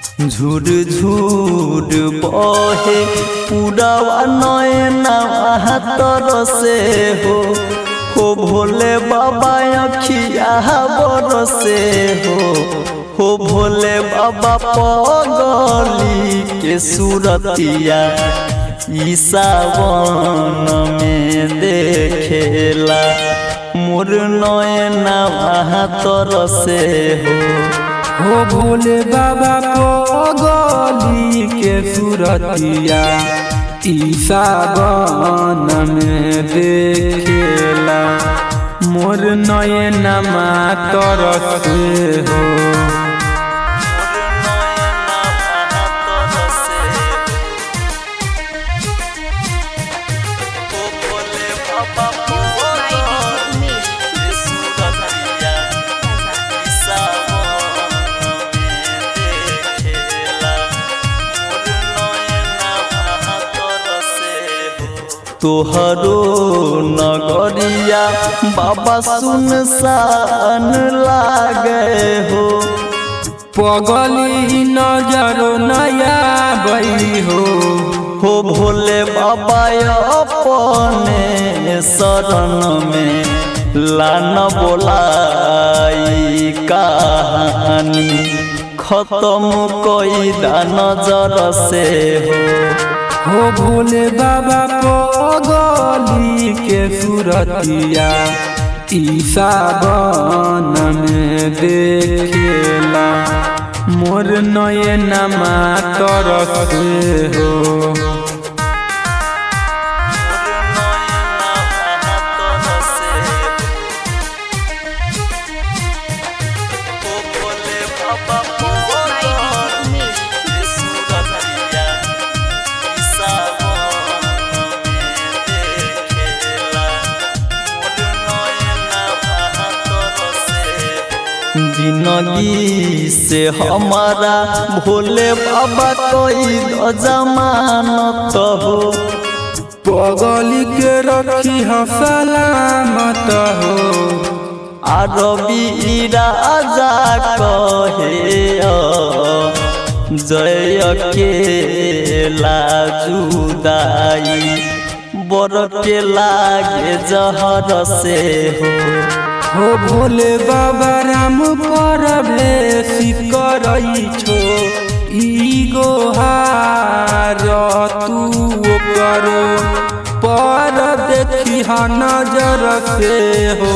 झुर झुर बहे पुरावा नयना तरसे हो भोले बाबा अखिया बरसे हो भोले बाबा पगली के सूरतिया ई सावन में देखेला मोर नयना तरसे हो भोले बाबा पगली के सूरतिया ई सावन में देखेला मोर नयनमा तरसे हो। तोहरो नगरिया बाबा सुनसान लागे पगली नजरो नया बई हो भोले बाबा अपने शरण में लान बोलाई कहानी खत्म कोई नजर से हो भोले बाबा पगली के सूरतिया ई सावन में देखेला मोर नयनमा तरसे हो। जिंदगी से हमारा भोले बाबा कोई जमानत हो पगली के रखी हो सलामत हो आरबी राजा कहे जय के जुदाई बर के लागे जहर से हो भोले बाबा राम पर भेसी करई छो ई गोहार तू करो पर देखी नजर से हो।